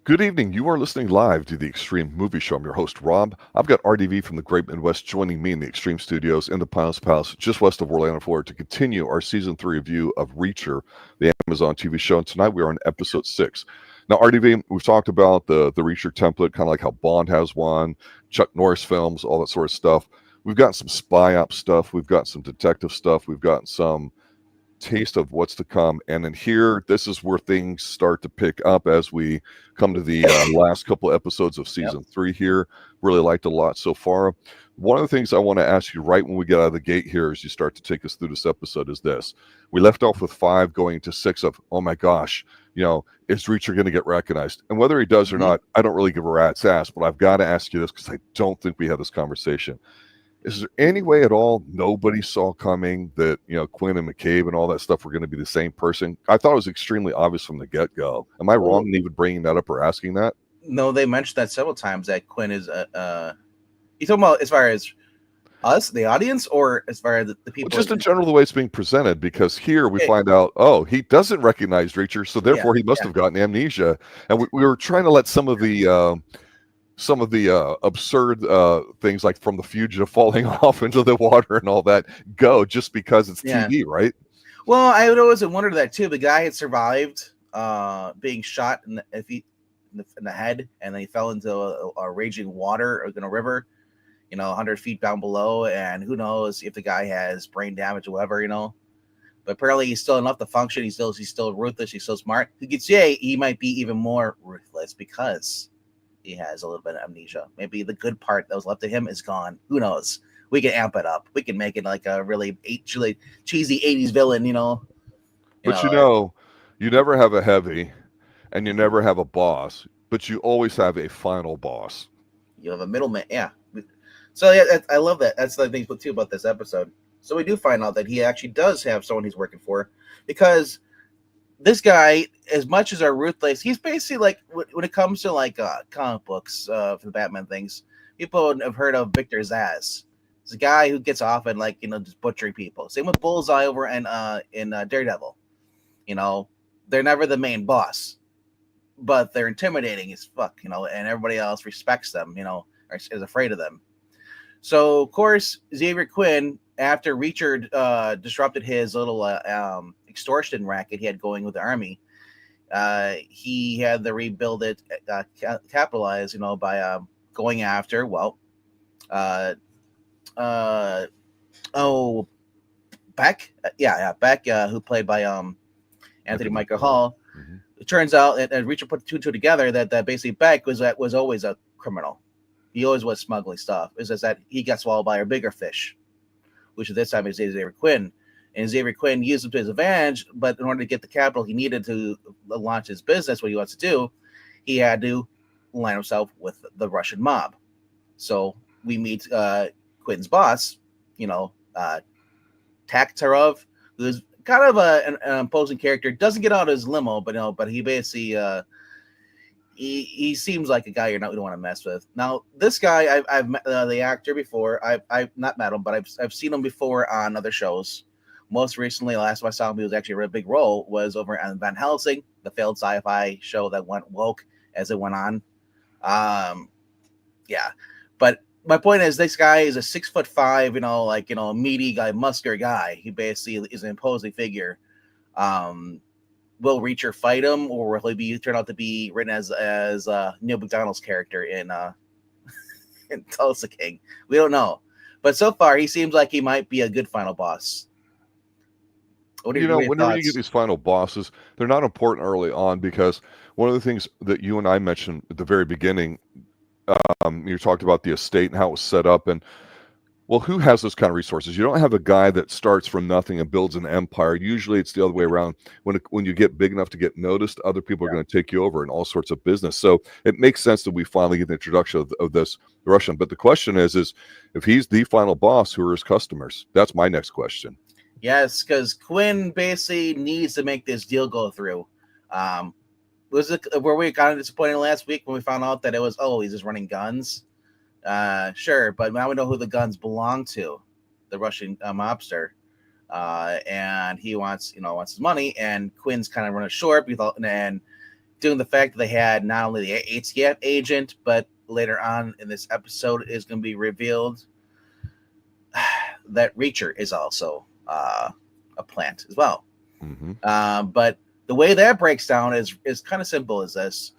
Good evening. You are listening live to the Xtreme Movie Show. I'm your host, Rob. I've got RDV from the Great Midwest joining me in the Xtreme Studios in the Piles Palace, just west of Orlando, Florida, to continue our Season 3 review of Reacher, the Amazon TV show. And tonight we are on Episode 6. Now, RDV, we've talked about the Reacher template, kind of like how Bond has one, Chuck Norris films, all that sort of stuff. We've got some spy op stuff. We've got some detective stuff. We've got some taste of what's to come, and then here this is where things start to pick up as we come to the last couple episodes of season 3 here. Really liked a lot so far. One of the things I want to ask you right when we get out of the gate here as you start to take us through this episode is this: we left off with 5 going to 6 of, oh my gosh, is Reacher going to get recognized? And whether he does or not, I don't really give a rat's ass, but I've got to ask you this because I don't think we had this conversation. Is there any way at all nobody saw coming that, Quinn and McCabe and all that stuff were going to be the same person? I thought it was extremely obvious from the get-go. Am I wrong in even bringing that up or asking that? No, they mentioned that several times that Quinn is you talking about as far as us, the audience, or as far as the people? Well, just in general, the way it's being presented, because here we find out, he doesn't recognize Richters, so therefore he must have gotten amnesia. And we were trying to let some of the absurd things like from The Fugitive falling off into the water and all that go just because it's TV, right? Well, I would always wondered that too. The guy had survived being shot in the head, and then he fell into a raging water in a river, 100 feet down below, and who knows if the guy has brain damage or whatever, But apparently he's still enough to function. He's still ruthless. He's so smart. You could say he might be even more ruthless because he has a little bit of amnesia. Maybe the good part that was left of him is gone. Who knows? We can amp it up. We can make it like a really cheesy 80s villain, But you never have a heavy and you never have a boss, but you always have a final boss. You have a middleman. Yeah. So yeah, I love that. That's the thing too about this episode. So we do find out that he actually does have someone he's working for, because this guy, as much as are ruthless, he's basically like, when it comes to like comic books for the Batman things, people have heard of Victor Zsasz. It's a guy who gets off and just butchering people. Same with Bullseye over in Daredevil. They're never the main boss, but they're intimidating as fuck, and everybody else respects them, or is afraid of them. So of course Xavier Quinn, after Reacher disrupted his little extortion racket he had going with the army, he had to rebuild it, capitalize, by going after Beck, Beck, who played by Anthony Michael Hall. Mm-hmm. It turns out that Reacher put two together that basically Beck was always a criminal. He always was smuggling stuff. It's just that he got swallowed by a bigger fish, which at this time is Xavier Quinn. And Xavier Quinn used him to his advantage, but in order to get the capital he needed to launch his business, what he wants to do, he had to align himself with the Russian mob. So we meet Quinn's boss, Taktarov, who's kind of an imposing character. Doesn't get out of his limo, but he basically he seems like a guy you don't want to mess with. Now, this guy, I've met the actor before. I've not met him, but I've seen him before on other shows. Most recently, last time I saw him, he was actually a really big role, was over on Van Helsing, the failed sci-fi show that went woke as it went on. But my point is, this guy is a 6'5", a meaty guy, muscular guy. He basically is an imposing figure. Will Reacher fight him, or will he turn out to be written as Neil McDonald's character in Tulsa King? We don't know, but so far he seems like he might be a good final boss. Whenever you get these final bosses, they're not important early on, because one of the things that you and I mentioned at the very beginning, you talked about the estate and how it was set up, and well, who has those kind of resources? You don't have a guy that starts from nothing and builds an empire. Usually it's the other way around. When you get big enough to get noticed, other people are going to take you over in all sorts of business. So it makes sense that we finally get the introduction of this Russian. But the question is if he's the final boss, who are his customers? That's my next question. Yes, because Quinn basically needs to make this deal go through. Were we kind of disappointed last week when we found out that it was, he's just running guns? Sure, but now we know who the guns belong to, the Russian mobster, and he wants his money, and Quinn's kind of running short, and doing the fact that they had not only the ATF agent, but later on in this episode is going to be revealed that Reacher is also a plant as well. Mm-hmm. But the way that breaks down is kind of simple as this.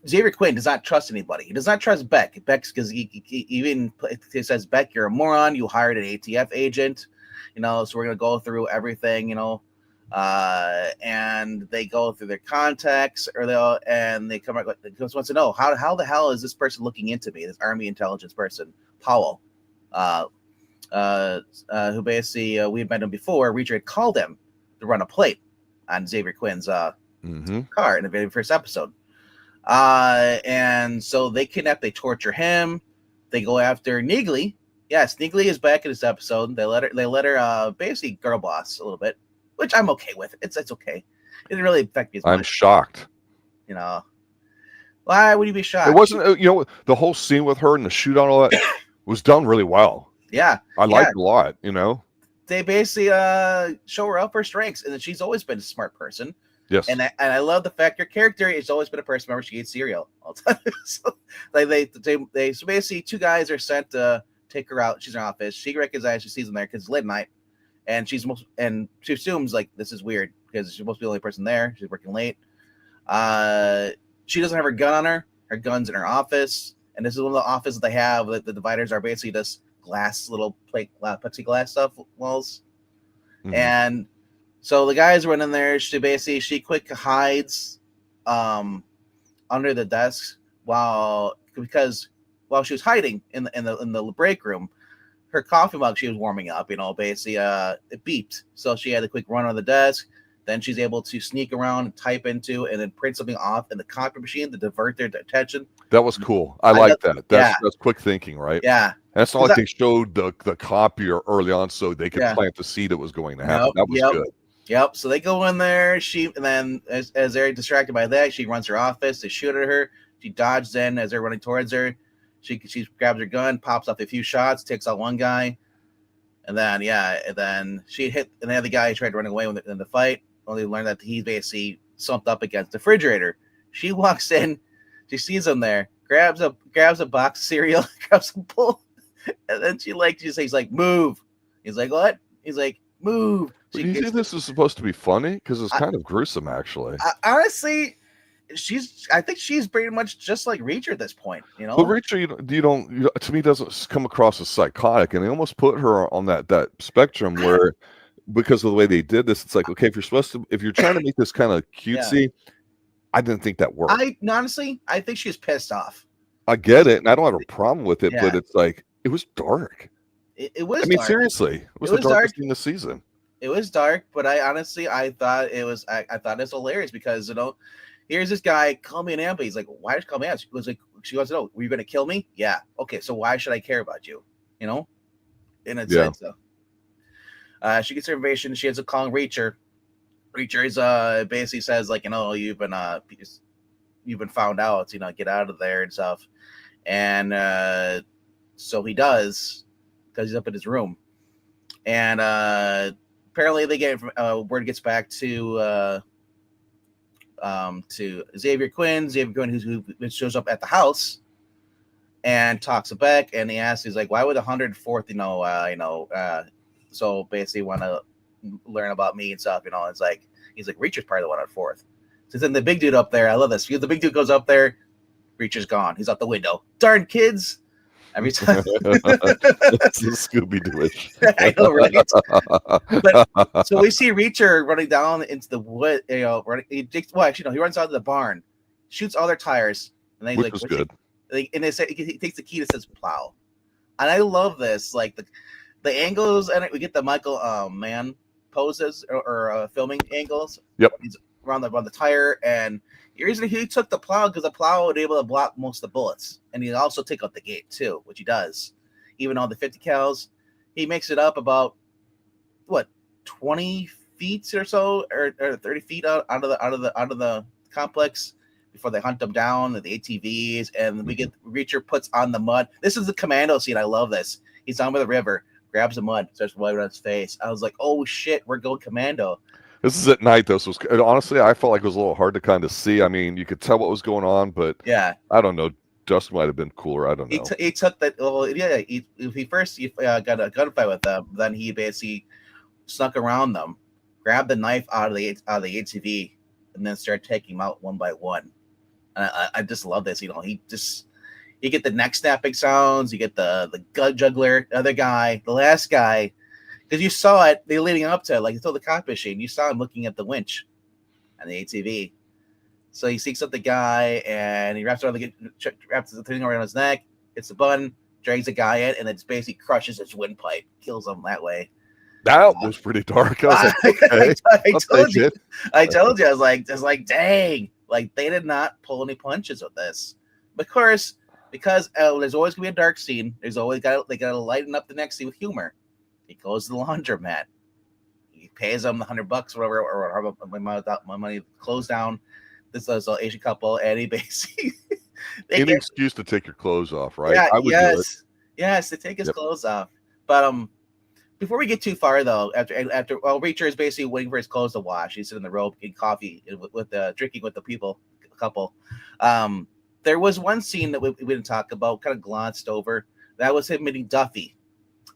Xavier Quinn does not trust anybody. He does not trust Beck. Beck's because he even says, Beck, you're a moron. You hired an ATF agent, so we're going to go through everything, and they go through their contacts and they come out. He just wants to know how the hell is this person looking into me? This Army intelligence person, Powell, who basically we had met him before. Reacher had called him to run a plate on Xavier Quinn's car in the very first episode. And so they kidnap, they torture him. They go after Neagley. Yes, Neagley is back in this episode. They let her basically girl boss a little bit, which I'm okay with. It's okay. It didn't really affect me as much. I'm shocked. Why would you be shocked? It wasn't, the whole scene with her and the shootout, all that was done really well. Yeah. I liked it a lot, They basically show her up her strengths, and she's always been a smart person. Yes. And I love the fact her character has always been a person. Remember, she eats cereal all the time. So so basically, two guys are sent to take her out. She's in her office. She recognizes, she sees them there because it's late night, and she assumes like this is weird because she's supposed to be the only person there. She's working late. She doesn't have her gun on her. Her gun's in her office, and this is one of the offices they have. The dividers are basically just glass, little plexiglass stuff walls, and so the guys went in there. She quick hides under the desk because while she was hiding in the break room, her coffee mug she was warming up. Basically it beeped, so she had to quick run on the desk. Then she's able to sneak around and type into and then print something off in the copy machine to divert their attention. That was cool. I like that. That's quick thinking, right? Yeah. And it's not like they showed the copier early on so they could plant the seed that was going to happen. That was good. Yep. So they go in there. And then as they're distracted by that, she runs her office. They shoot at her. She dodges in as they're running towards her. She grabs her gun, pops off a few shots, takes out one guy, and then she hit another guy who tried running away in the fight. Only learned that he's basically slumped up against the refrigerator. She walks in, she sees him there, grabs a box of cereal, grabs a bowl, and then he's like, move. He's like, what? He's like, move. Do you think this is supposed to be funny? Because it's kind of gruesome, actually. Honestly, I think she's pretty much just like Reacher at this point, But Reacher, to me, doesn't come across as psychotic, and they almost put her on that spectrum where, because of the way they did this, it's like, okay, if you're trying to make this kind of cutesy, I didn't think that worked. Honestly, I think she's pissed off. I get it, and I don't have a problem with it, but it's like it was dark. It was. I mean, seriously, it was the darkest thing this season. It was dark, but I thought it was. I thought it was hilarious because here's this guy, call me an ambulance. He's like, why did you call me out? She wants to know, were you going to kill me? Yeah. Okay, so why should I care about you? In a sense, so. She gets her information. She ends up calling Reacher. Reacher basically says like, you've been found out. Get out of there and stuff. And so he does because he's up in his room. And apparently they get word gets back to Xavier Quinn. Xavier Quinn who shows up at the house and talks to Beck, and he asks, he's like, why would 104th, so basically want to learn about me and stuff, it's like, he's like, Reacher's part of the 104th. So then the big dude up there, I love this, because the big dude goes up there, Reacher's gone. He's out the window. Darn kids. Every time. That's Scooby-Doo-ish. I know, right? But, so we see Reacher running down into the wood, he runs out of the barn, shoots all their tires, and then Which was good. And he takes the key that says plow. And I love this, like the angles, and we get the Michael Mann poses or filming angles. Yep. He's around the tire, and the reason he took the plow because the plow would be able to block most of the bullets, and he also take out the gate too, which he does. Even on the 50 cals, he makes it up about 20 feet or so, or 30 feet out of the complex before they hunt them down, the ATVs, and we get Reacher puts on the mud. This is the commando scene. I love this. He's down by the river, grabs the mud, starts wiping on his face. I was like, oh shit, we're going commando. This is at night though, so and honestly, I felt like it was a little hard to kind of see. I mean, you could tell what was going on, but Yeah, I don't know. Dust might have been cooler. I don't know. he took that. Well, yeah, he first got a gunfight with them. Then he basically snuck around them, grabbed the knife out of the ATV, and then started taking them out one by one. And I just love this. You get the neck snapping sounds, you get the gut juggler, the other guy, the last guy, because you saw it. They leading up to it, like until the cop machine. You saw him looking at the winch and the ATV. So he seeks out the guy and he wraps the thing around his neck, hits the button, drags the guy in, and then basically crushes his windpipe, kills him that way. That was pretty dark. I was like, okay, I told you, I was like, dang, like they did not pull any punches with this. Of course, because there's always gonna be a dark scene. They gotta lighten up the next scene with humor. He goes to the laundromat. He pays them the $100, whatever, or my money closed down. This is an Asian couple, and he basically any excuse to take your clothes off, right? Yeah, I would do it. Yes, to take his clothes off. But before we get too far though, after Richter is basically waiting for his clothes to wash. He's sitting in the robe getting coffee with drinking with the couple. There was one scene that we didn't talk about, kind of glossed over. That was him meeting Duffy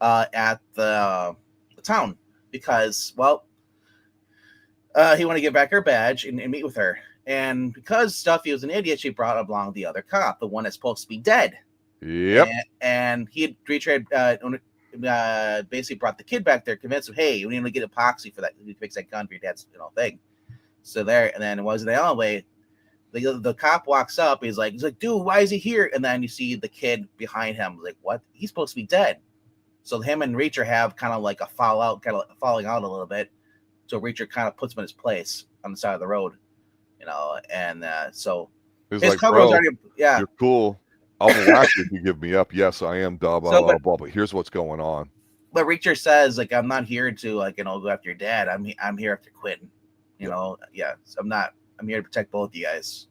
at the town because, well, he wanted to get back her badge and meet with her. And because Duffy was an idiot, she brought along the other cop, the one that's supposed to be dead. Yep. And Richter had basically brought the kid back there, convinced him, hey, we need to get epoxy for that. We fix that gun for your dad's thing. So there, and then it was in the alleyway. The cop walks up. He's like, dude, why is he here? And then you see the kid behind him. Like, what? He's supposed to be dead. So him and Richter have kind of like a falling out a little bit. So Richter kind of puts him in his place on the side of the road, and so he's his like, cover bro, was already, yeah, you're cool. I'll relax if you give me up. Yes, I am. Blah blah blah blah. But here's what's going on. But Richter says, like, I'm not here to go after your dad. I'm here after Quinn. So I'm here to protect both of you guys.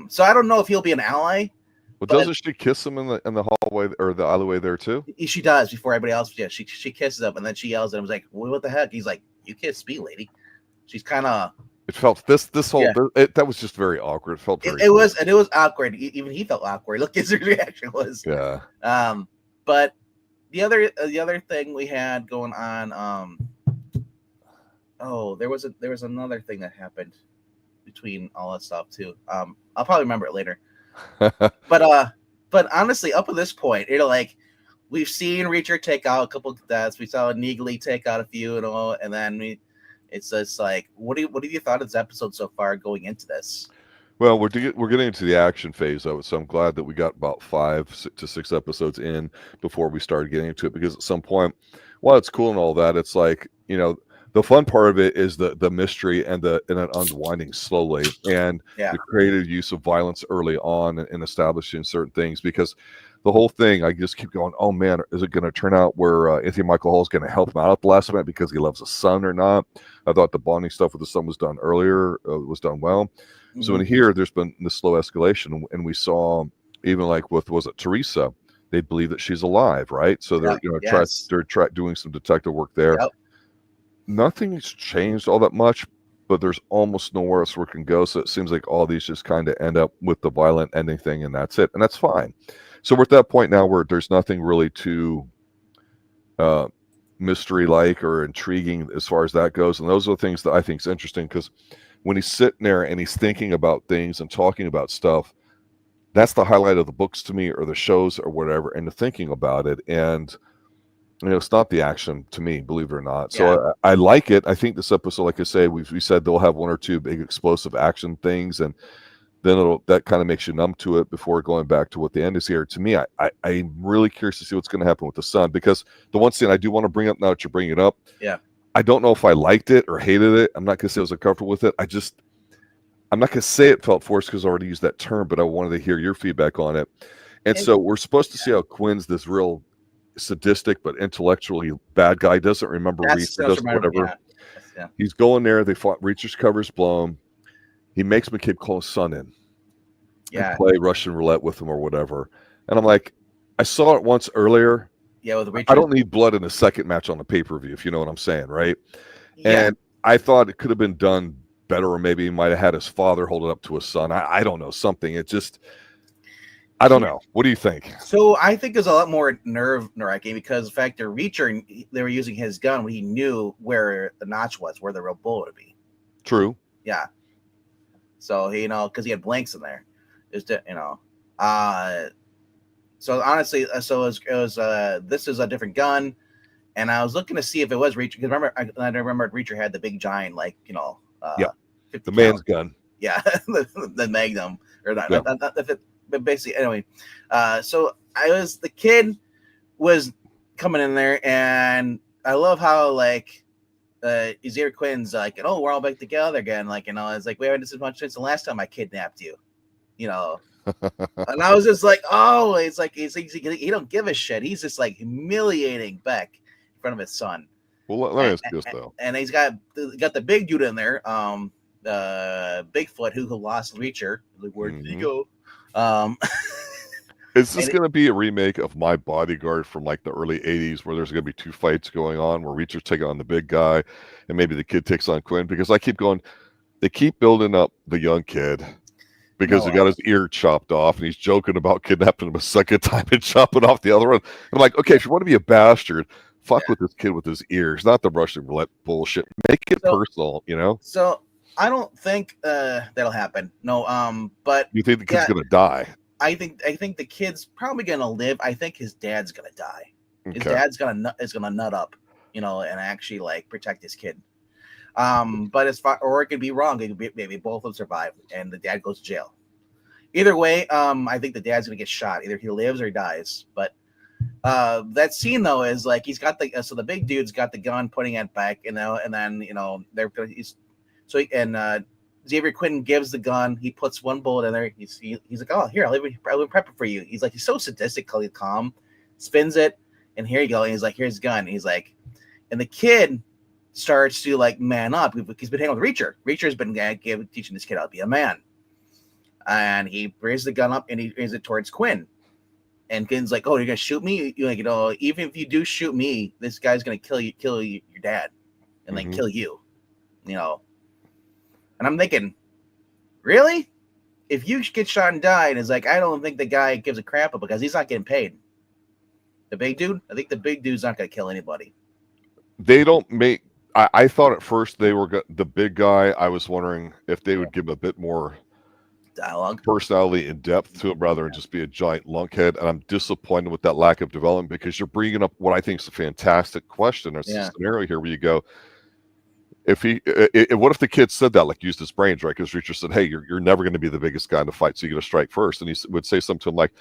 So I don't know if he'll be an ally. Well, doesn't she kiss him in the hallway or the alleyway there too? She does before everybody else. Yeah, she kisses him and then she yells at him. Like, what the heck? He's like, you kissed me, lady. She's kind of. It felt this whole that was just very awkward. It felt very. It was awkward. Even he felt awkward. Look, his reaction was. Yeah. But the other thing we had going on. There was another thing that happened between all that stuff too. I'll probably remember it later. But honestly, up to this point, like we've seen Richter take out a couple of deaths. We saw Neagley take out a few, and then it's just like, what have you thought of this episode so far going into this? Well, we're getting into the action phase of it, so I'm glad that we got about 5 to 6 episodes in before we started getting into it. Because at some point, while it's cool and all that, it's like the fun part of it is the mystery and it unwinding slowly, and the creative use of violence early on and establishing certain things. Because the whole thing, I just keep going, oh man, is it going to turn out where Anthony Michael Hall is going to help him out at the last minute because he loves his son or not? I thought the bonding stuff with the son was done earlier, was done well. Mm-hmm. So in here, there's been this slow escalation, and we saw even like with Teresa, they believe that she's alive, right? So they're they're doing some detective work there. Yep. Nothing's changed all that much, but there's almost nowhere else where it can go. So it seems like all these just kind of end up with the violent ending thing, and that's it. And that's fine. So we're at that point now where there's nothing really too mystery-like or intriguing as far as that goes. And those are the things that I think is interesting, because when he's sitting there and he's thinking about things and talking about stuff, that's the highlight of the books to me, or the shows or whatever, and the thinking about it. And it's not the action to me, believe it or not. So I like it. I think this episode, like I say, we said they'll have 1 or 2 big explosive action things, and then that kind of makes you numb to it before going back to what the end is here. To me, I'm really curious to see what's going to happen with the son, because the one scene I do want to bring up now that you're bringing it up, I don't know if I liked it or hated it. I'm not going to say I was uncomfortable with it. I'm not going to say it felt forced because I already used that term, but I wanted to hear your feedback on it. And so we're supposed to see how Quinn's this real sadistic but intellectually bad guy, doesn't remember Richter, doesn't whatever. Yeah. He's going there. They fought. Richer's cover's blown. He makes McCabe call his son in and play Russian roulette with him or whatever. And I'm like, I saw it once earlier. Yeah, with Richter. I don't need blood in a second match on the pay-per-view, if you know what I'm saying, right? Yeah. And I thought it could have been done better, or maybe he might have had his father hold it up to his son. I don't know, something. It just, I don't know. What do you think? So I think there's a lot more nerve-wracking because the fact that Reacher, they were using his gun when he knew where the notch was, where the real bullet would be. True. Yeah. So because he had blanks in there, So honestly, it was this is a different gun, and I was looking to see if it was Reacher because I remember Reacher had the big giant the man's gun. Yeah, the Magnum or not, Yeah. but basically anyway. So the kid was coming in there, and I love how Xavier Quinn's like, oh, we're all back together again. It's like we haven't done as much since the last time I kidnapped you, And I was just like, oh, it's like he don't give a shit. He's just like humiliating Beck in front of his son. Well, let me ask you this though. And he's got the big dude in there, Bigfoot, who lost Reacher. Like, where did he go? Is this going to be a remake of My Bodyguard from like the early 80s where there's going to be two fights going on where Reacher's taking on the big guy and maybe the kid takes on Quinn? Because I keep going, they keep building up the young kid because he got his ear chopped off and he's joking about kidnapping him a second time and chopping off the other one. I'm like, okay, if you want to be a bastard, fuck with this kid with his ears, not the Russian roulette bullshit. Make it personal, So I don't think that'll happen. No, but you think the kid's going to die? I think the kid's probably gonna live. I think his dad's gonna die. Okay. His dad's gonna nut up, and actually protect his kid. But or it could be wrong. It could be maybe both of them survive and the dad goes to jail. Either way, I think the dad's gonna get shot. Either he lives or he dies. But that scene though is like he's got the big dude's got the gun pointing at Beck, and then Xavier Quinn gives the gun. He puts one bullet in there. He's like, oh, here, I'll even prep it for you. He's like, he's so sadistic, calm, spins it, and here you go. And he's like, here's the gun. And he's like, and the kid starts to man up. He's been hanging with Reacher. Reacher's been teaching this kid how to be a man. And he raises the gun up and he raises it towards Quinn. And Quinn's like, oh, you're gonna shoot me? Even if you do shoot me, this guy's gonna kill your dad, and kill you. And I'm thinking, really? If you get shot and die, and it's like, I don't think the guy gives a crap because he's not getting paid. The big dude? I think the big dude's not going to kill anybody. They don't make... I thought at first they were the big guy. I was wondering if they would give a bit more dialogue, personality and depth to it rather than just be a giant lunkhead. And I'm disappointed with that lack of development because you're bringing up what I think is a fantastic question. There's a scenario here where you go, what if the kid said that, used his brains, right? Because Richters said, hey, you're never going to be the biggest guy in the fight, so you're going to strike first. And he would say something to him like,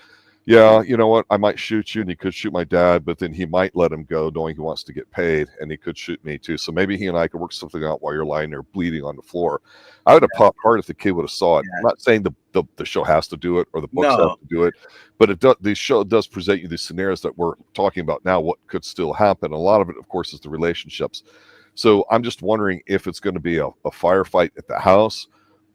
yeah, you know what, I might shoot you, and he could shoot my dad, but then he might let him go knowing he wants to get paid, and he could shoot me too. So maybe he and I could work something out while you're lying there bleeding on the floor. I would have popped hard if the kid would have saw it. I'm not saying the show has to do it or the books have to do it, but the show does present you these scenarios that we're talking about now, what could still happen. A lot of it, of course, is the relationships. So I'm just wondering if it's going to be a firefight at the house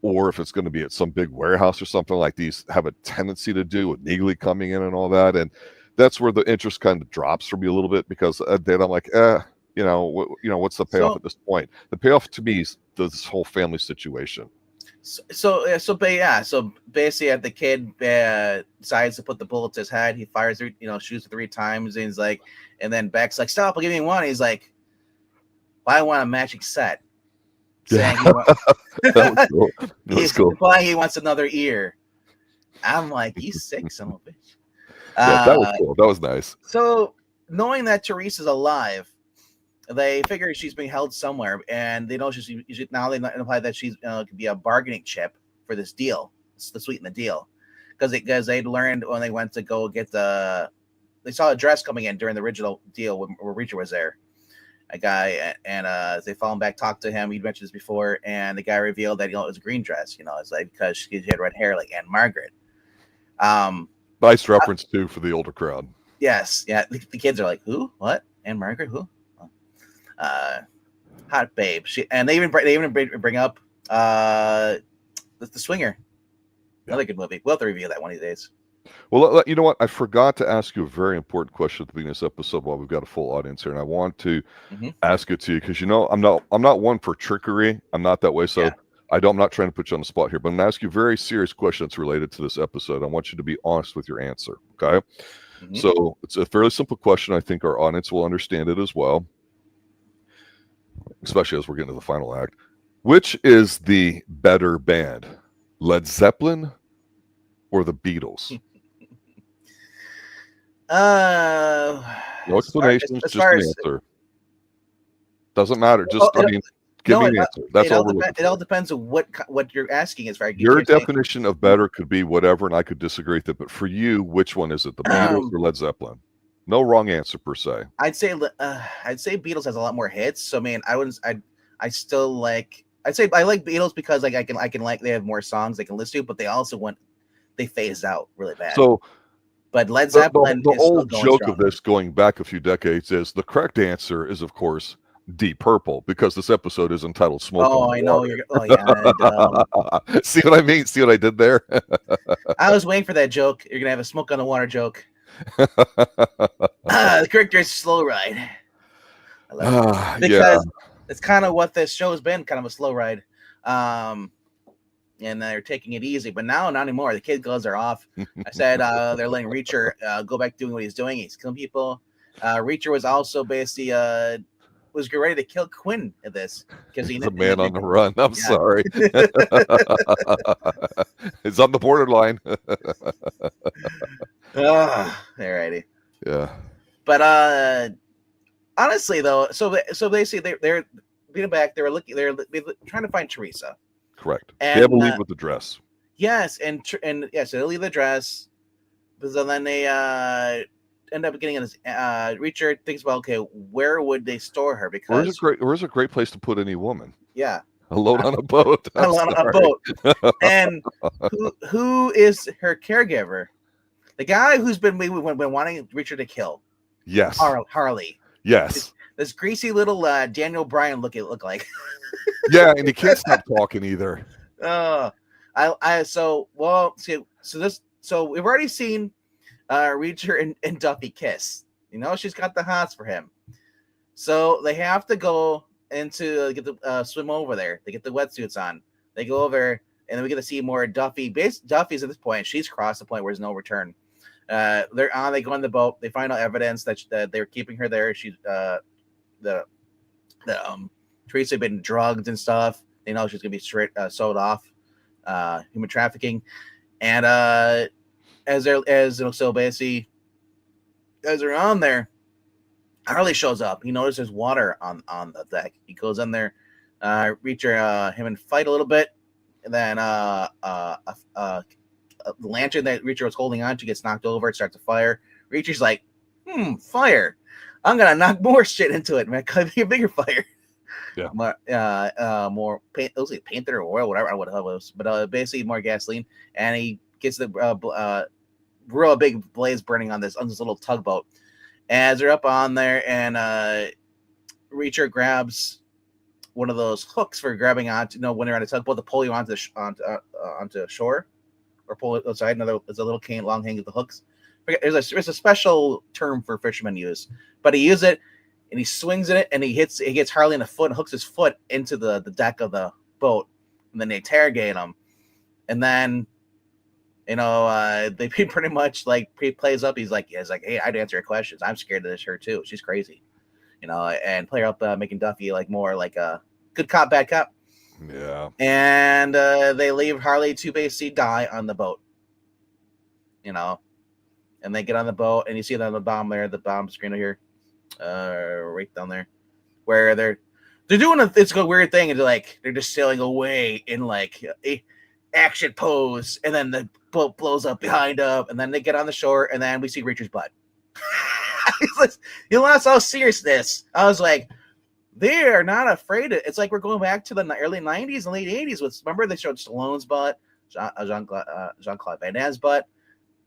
or if it's going to be at some big warehouse or something like these have a tendency to do with Neely coming in and all that. And that's where the interest kind of drops for me a little bit because then I'm like, what's the payoff at this point? The payoff to me is this whole family situation. So basically, at the kid decides to put the bullet to his head, he fires, shoots it 3 times, and he's like, and then Beck's like, stop, I'll give you one. He's like, I want a matching set. Saying that was cool. Implying he wants another ear. I'm like, you sick son of a bitch. That was cool. That was nice. So knowing that Teresa's alive, they figure she's being held somewhere, and they know now they imply that she's could be a bargaining chip for this deal, to sweeten the deal, because they'd learned when they went to go get they saw a dress coming in during the original deal where Reacher was there. A guy, and they follow him back, talk to him. He'd mentioned this before, and the guy revealed that it was a green dress. It's like because she had red hair like Aunt Margaret. Nice reference too for the older crowd. Yes, yeah. The kids are like, who? What? Aunt Margaret? Who? Hot babe. They even bring up the Swinger. Another good movie. We'll have to review that one of these days. Well, you know what? I forgot to ask you a very important question at the beginning of this episode while we've got a full audience here, and I want to Mm-hmm. ask it to you because I'm not one for trickery. I'm not that way, Yeah. so I'm not trying to put you on the spot here, but I'm going to ask you a very serious question that's related to this episode. I want you to be honest with your answer. Okay, Mm-hmm. so it's a fairly simple question. I think our audience will understand it as well, especially as we're getting to the final act. Which is the better band, Led Zeppelin or the Beatles? No explanations, as just far an as answer. Doesn't matter. oh, Just, I mean, give no, me an answer. That's all we're looking it all for. depends on what you're asking. As far as Your you're saying, definition of better could be whatever, and I could disagree with it. But for you, which one is it, the Beatles or Led Zeppelin? No wrong answer per se. I'd say Beatles has a lot more hits. So I mean, I still like. I'd say I like Beatles because like I can like they have more songs they can listen to, but they phased out really bad. So but Led Zeppelin the is still old going joke strong. of this going back a few decades is the correct answer is, of course, Deep Purple, because this episode is entitled "Smoke on the Water." Oh yeah. See what I mean? See what I did there? I was waiting for that joke. You're gonna have a smoke on the water joke. The character is Slow Ride. I love it. Because it's kind of what this show has been, kind of a slow ride. And they're taking it easy, but now not anymore. The kid gloves are off. I said they're letting Reacher go back doing what he's doing. He's killing people. Reacher was also basically was ready to kill Quinn at this because he's a man on the run. I'm sorry. It's on the borderline. Alrighty. Yeah. But honestly, though, so they say they're being back. They're trying to find Teresa. Correct. And, they have a lead with the dress. Yes, and yes, they leave the dress, but then they end up getting in this. Reacher thinks about, okay, where would they store her? Because where's a great place to put any woman? Yeah, alone on a boat. On a boat. And who is her caregiver? The guy who's been wanting Reacher to kill. Yes, Harley. Yes, this greasy little Daniel Bryan look like. Yeah, and he can't stop talking either. So we've already seen Reacher and Duffy kiss. You know, she's got the hots for him. So they have to go into get the swim over there. They get the wetsuits on. They go over, and then we get to see more Duffy. Duffy's at this point. She's crossed the point where there's no return. They're on. They go on the boat. They find out evidence that they're keeping her there. She's Teresa had been drugged and stuff. They know she's gonna be sold off, human trafficking, and as they're on there, Harley shows up. He notices there's water on the deck. He goes in there, Reacher, him and fight a little bit, and then the lantern that Reacher was holding on to gets knocked over. It starts a fire. Reacher's like, fire! I'm gonna knock more shit into it, man. Could be a bigger fire. Yeah. More paint. It was like painted or oil, whatever. What the hell it was, but basically more gasoline, and he gets the real big blaze burning on this little tugboat. As they're up on there, and Reacher grabs one of those hooks for grabbing onto, when they're on a tugboat to pull you onto shore, or pull it outside. There's a little cane, long hang of the hooks. There's a special term for fishermen use, but he uses it. And he swings in it, and he gets Harley in the foot and hooks his foot into the deck of the boat. And then they interrogate him. And then, they pretty much like plays up. He's like, hey, I'd answer your questions. I'm scared of her too. She's crazy, and play up making Duffy like more like a good cop, bad cop. Yeah. And they leave Harley to basically die on the boat. And they get on the boat, and you see them on the bottom there, the bottom screen over here. Right down there, where they're doing it's a weird thing, and they're just sailing away in like a action pose, and then the boat blows up behind them, and then they get on the shore, and then we see Reacher's butt. You lost all seriousness. I was like, they are not afraid of. It's like we're going back to the early '90s and late '80s. Remember they showed Stallone's butt, Jean-Claude Van Damme's butt.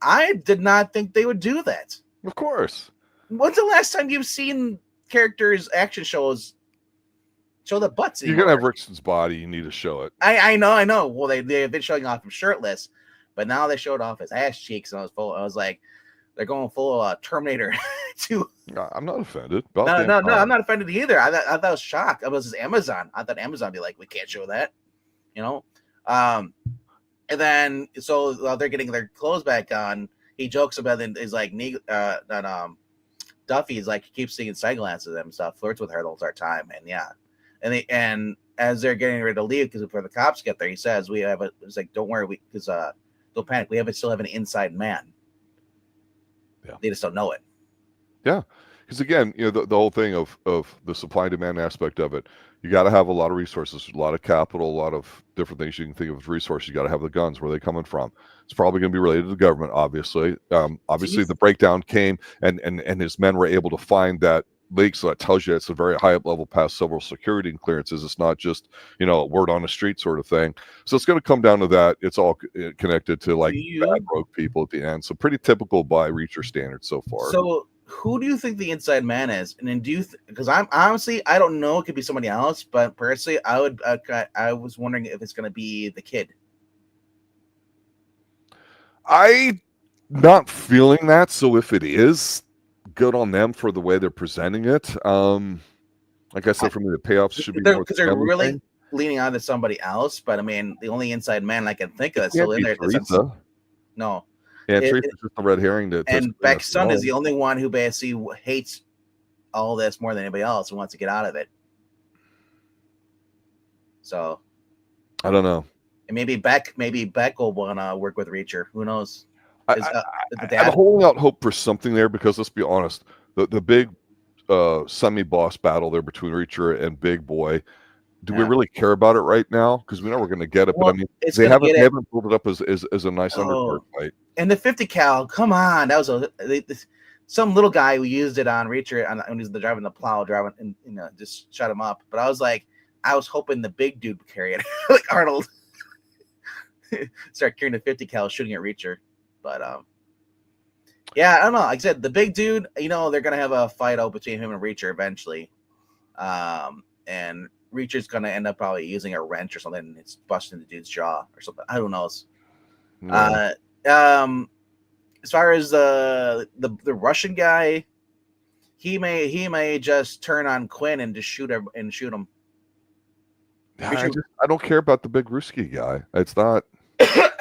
I did not think they would do that. Of course. When's the last time you've seen characters' action shows show the butts anymore? You're gonna have Ritchson's body. You need to show it. I know. Well, they've been showing off him shirtless, But now they showed off his ass cheeks, and I was like, they're going full Terminator 2. I'm not offended. No, I'm not offended either. I thought I was shocked. I was Amazon. I thought Amazon would be like, we can't show that, you know. And then so while they're getting their clothes back on, he jokes about it. Is like that Duffy is like, he keeps seeing side glances at him and stuff, flirts with her the entire time, and as they're getting ready to leave because before the cops get there, he says, it's like, don't worry, don't panic, still have an inside man. Yeah, they just don't know it. Yeah, because again, the whole thing of the supply and demand aspect of it, you got to have a lot of resources, a lot of capital, a lot of different things you can think of as resources. You got to have the guns. Where are they coming from? It's probably going to be related to the government, obviously. Obviously, the breakdown came, and his men were able to find that leak, so that tells you it's a very high up level past several security clearances. It's not just a word on the street sort of thing. So it's going to come down to that. It's all connected to like bad rogue people at the end. So pretty typical by Reacher standards so far. So who do you think the inside man is? And then because I'm honestly, I don't know. It could be somebody else, but personally, I was wondering if it's going to be the kid. I not feeling that. So if it is, good on them for the way they're presenting it. Like I said, for me, the payoffs should be more because they're really leaning on to somebody else. But I mean, the only inside man I can think of is still in there. Teresa. No. Yeah, Teresa's just the red herring. And Beck's son is the only one who basically hates all this more than anybody else and wants to get out of it. So I don't know. And maybe Beck will want to work with Reacher. Who knows? I'm holding out hope for something there because let's be honest, the big semi-boss battle there between Reacher and Big Boy. Do we really care about it right now? Because we know we're going to get it, but I mean, they haven't pulled it up as a nice undercard fight. And the 50 cal, come on, that was some little guy who used it on Reacher when he was driving the plow, and just shut him up. But I was hoping the big dude would carry it, like Arnold, start carrying the 50 cal, shooting at Reacher. But yeah, I don't know. Like I said, the big dude, they're gonna have a fight out between him and Reacher eventually, and Reacher's gonna end up probably using a wrench or something, and it's busting the dude's jaw or something. I don't know. No. As far as the Russian guy, he may just turn on Quinn and just shoot him. I don't care about the big Ruski guy. It's not.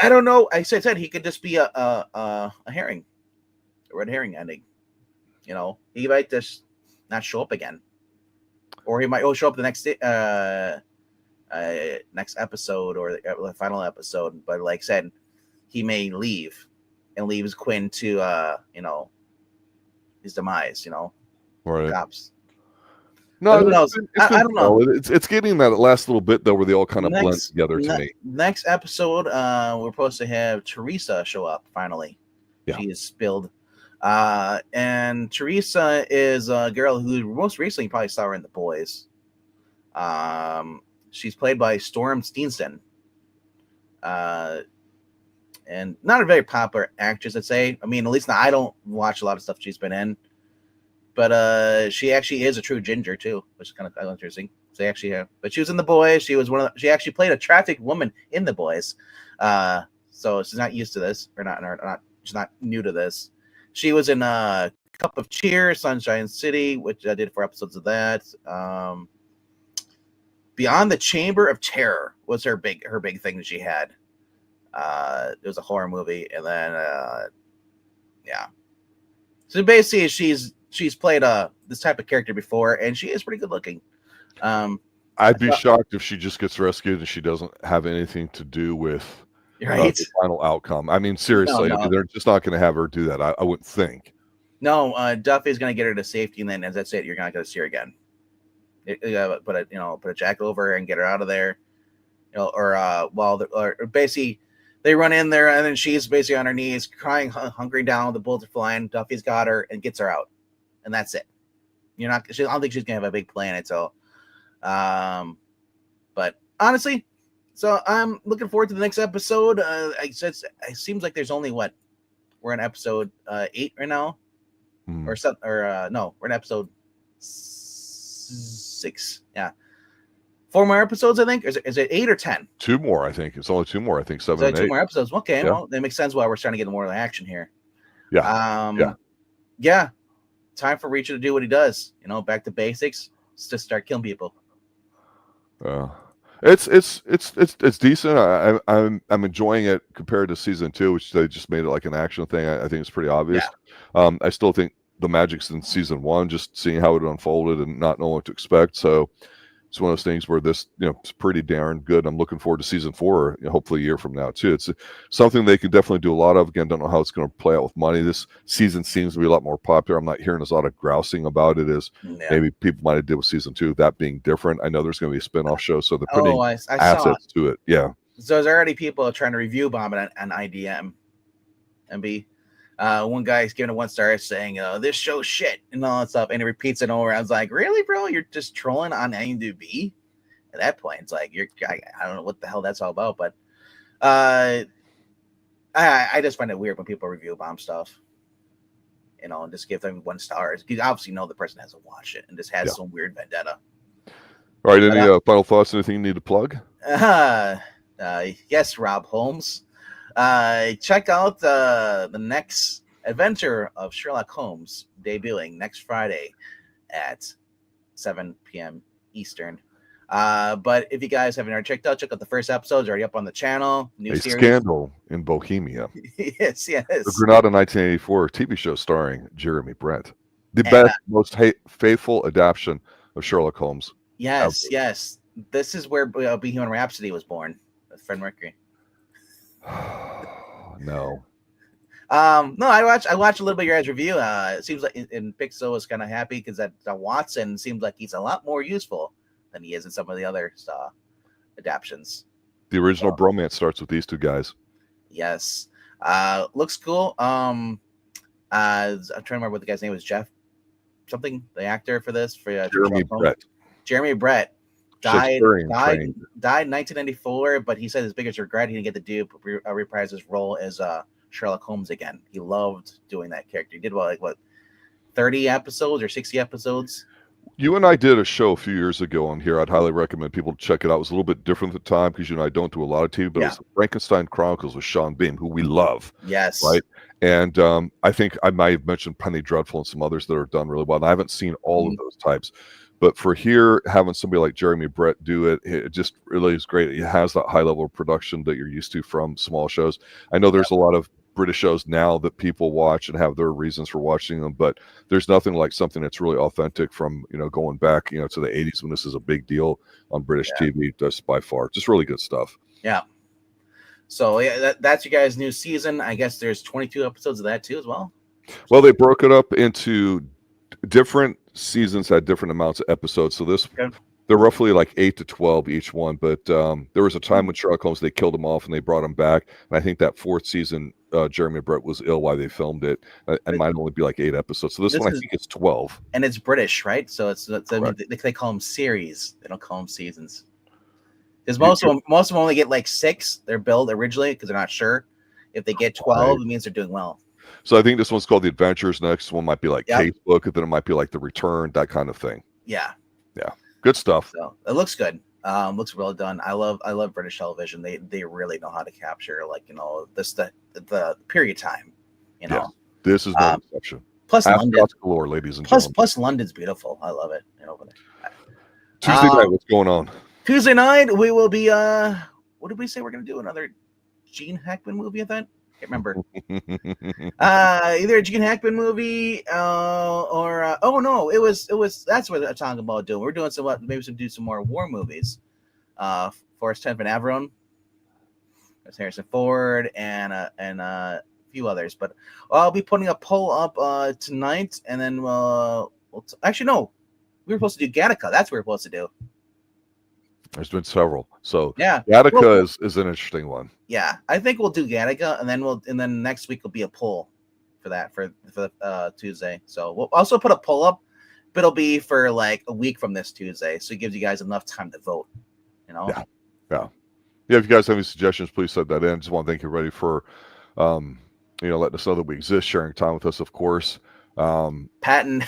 I don't know. I said he could just be a herring, a red herring ending. He might just not show up again, or he might show up the next episode or the final episode. But like I said, he may leave and leaves Quinn to his demise. Right. Cops. No, who knows? I don't know. It's getting that last little bit though, where they all kind of blend together to me. Next episode, we're supposed to have Teresa show up finally. Yeah. She is spilled, and Teresa is a girl who most recently you probably saw her in The Boys. She's played by Storm Steenson, and not a very popular actress, I'd say. I mean, at least now I don't watch a lot of stuff she's been in. But she actually is a true ginger too, which is kind of interesting. So actually, but she was in The Boys. She was she actually played a trafficked woman in The Boys. So she's not used to this, or not. She's not new to this. She was in Cup of Cheer, Sunshine City, which I did 4 episodes of that. Beyond the Chamber of Terror was her big thing that she had. It was a horror movie, and then yeah. So basically, she's played this type of character before, and she is pretty good looking. I'd be shocked if she just gets rescued and she doesn't have anything to do with the final outcome. I mean, seriously, no. They're just not going to have her do that. I wouldn't think. No, Duffy's going to get her to safety, and then as that's it, you're not going to see her again. You put a jacket over her and get her out of there. Or basically. They run in there, and then she's basically on her knees, crying, hunkering down. The bullets are flying. Duffy's got her and gets her out, and that's it. I don't think she's gonna have a big plan until. But honestly, so I'm looking forward to the next episode. It seems like there's only we're in episode 8 right now, or no, we're in episode 6. Yeah. 4 more episodes, I think. Is it 8 or 10? 2 more, I think. It's only 2 more. I think 7 So and 2 8. more episodes. Okay, Yeah. well, that makes sense why we're starting to get more action here. Yeah. Yeah. Time for Reacher to do what he does. Back to basics. Just start killing people. It's decent. I'm enjoying it compared to season 2, which they just made it like an action thing. I think it's pretty obvious. I still think the magic's in season 1, just seeing how it unfolded and not knowing what to expect. So it's one of those things where this, it's pretty darn good. I'm looking forward to season 4, hopefully a year from now too. It's something they can definitely do a lot of. Again, don't know how it's going to play out with money. This season seems to be a lot more popular. I'm not hearing a lot of grousing about it as maybe people might have did with season 2, that being different. I know there's going to be a spin-off show, so they're putting assets to it. Yeah. So there's already people trying to review bomb it on IDM and be. One guy's giving it 1 star saying, this show's shit and all that stuff. And he repeats it over. I was like, really, bro? You're just trolling on IMDb? At that point, it's like, I don't know what the hell that's all about. But I just find it weird when people review bomb stuff, and just give them 1 star. You obviously know the person hasn't watched it and just has some weird vendetta. All right. Any final thoughts? Anything you need to plug? Yes, Rob Holmes. Check out the next adventure of Sherlock Holmes debuting next Friday at 7 p.m. Eastern. But if you guys haven't already check out the first episodes already up on the channel. New series. Scandal in Bohemia. Yes. The Granada 1984 TV show starring Jeremy Brett. The best, most faithful adaptation of Sherlock Holmes. Yes. This is where Bohemian Rhapsody was born with Fred Mercury. No. No, I watched a little bit of your guys' review. It seems like and Pixel was kind of happy because that Watson seems like he's a lot more useful than he is in some of the other adaptions. The original bromance starts with these 2 guys. Yes. Looks cool. I'm trying to remember what the guy's name was. Jeff something, the actor for this Jeremy Brett. Jeremy Brett died in 1994, but he said his biggest regret he didn't get to reprise his role as Sherlock Holmes again. He loved doing that character. He did 30 episodes or 60 episodes. You and I did a show a few years ago on here. I'd highly recommend people check it out. It was a little bit different at the time because you and I don't do a lot of TV, but it was Frankenstein Chronicles with Sean Bean, who we love. Yes. Right. And I think I might have mentioned Penny Dreadful and some others that are done really well. And I haven't seen all of those types. But for here, having somebody like Jeremy Brett do it, it just really is great. It has that high level of production that you're used to from small shows. I know there's a lot of British shows now that people watch and have their reasons for watching them, but there's nothing like something that's really authentic from, going back, to the 80s when this is a big deal on British TV. Just by far, just really good stuff. Yeah. So that's you guys' new season. I guess there's 22 episodes of that too as well. Well, they broke it up into different seasons, had different amounts of episodes. So they're roughly like 8 to 12 each one. But there was a time when Sherlock Holmes, they killed him off and they brought him back. And I think that 4th season, Jeremy Brett was ill while they filmed it. And might only be like 8 episodes. So this one, I think it's 12. And it's British, right? So they call them series. They don't call them seasons. Because most of them only get like 6. They're billed originally because they're not sure. If they get 12, it means they're doing well. So I think this one's called The Adventures. Next one might be like Casebook, and then it might be like The Return, that kind of thing. Yeah. Good stuff. So it looks good. Looks well done. I love British television. They really know how to capture the period time. This is no exception. Plus London, galore, ladies and gentlemen. Plus London's beautiful. I love it. Tuesday night, what's going on? Tuesday night we will be what did we say we're gonna do? Another Gene Hackman movie, I thought. Can't remember. Either a Gene Hackman movie or it was that's what I'm talking about doing. We're doing some more war movies. Forrest 10 Van Averone. There's Harrison Ford and a few others. But I'll be putting a poll up tonight, and then actually no, we were supposed to do Gattaca. That's what we were supposed to do. There's been several. So yeah, Gattaca is an interesting one. Yeah, I think we'll do Gattaca, and then next week will be a poll for that for Tuesday. So we'll also put a poll up, but it'll be for like a week from this Tuesday, so it gives you guys enough time to vote. Yeah. If you guys have any suggestions, please send that in. Just want to thank everybody for letting us know that we exist, sharing time with us, of course. Patton.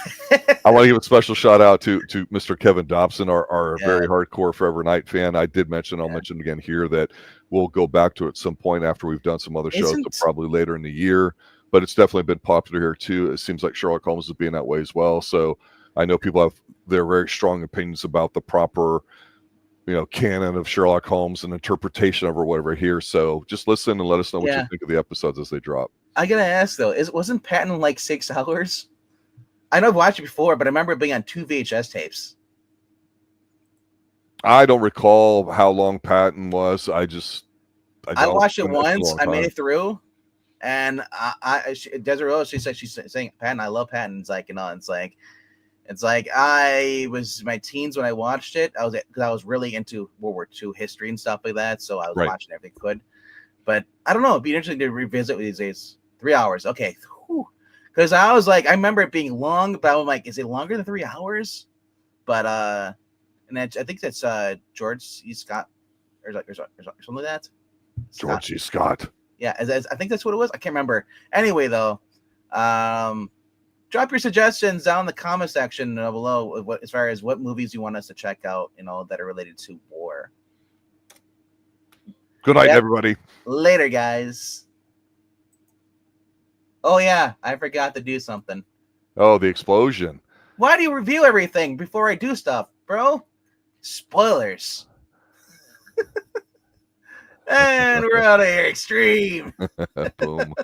I want to give a special shout out to Mr. Kevin Dobson, our Yeah. very hardcore Forever Night fan. I did mention, I'll mention again here, that we'll go back to it at some point after we've done some other shows, so probably later in the year. But it's definitely been popular here too. It seems like Sherlock Holmes is being that way as well. So I know people have their very strong opinions about the proper, canon of Sherlock Holmes and interpretation of or whatever here. So just listen and let us know what you think of the episodes as they drop. I gotta ask though, wasn't Patton like 6 hours? I know I've watched it before, but I remember it being on 2 VHS tapes. I don't recall how long Patton was. I watched it once. I made it through, and Desiree, she said she's saying Patton. I love Patton. It's like, it's like I was my teens when I watched it. Because I was really into World War II history and stuff like that, so I was watching everything I could. But I don't know. It'd be interesting to revisit these days. 3 hours, okay. Because I was like, I remember it being long, but I'm like, is it longer than 3 hours? But and I think that's George C. Scott or something like that. George C. Scott. Yeah, I think that's what it was. I can't remember. Anyway, though, drop your suggestions down in the comment section below. As far as what movies you want us to check out, that are related to war. Good night, everybody. Later, guys. Oh yeah, I forgot to do something. Oh, the explosion. Why do you review everything before I do stuff, bro? Spoilers. And we're out of here. Xtreme. Boom.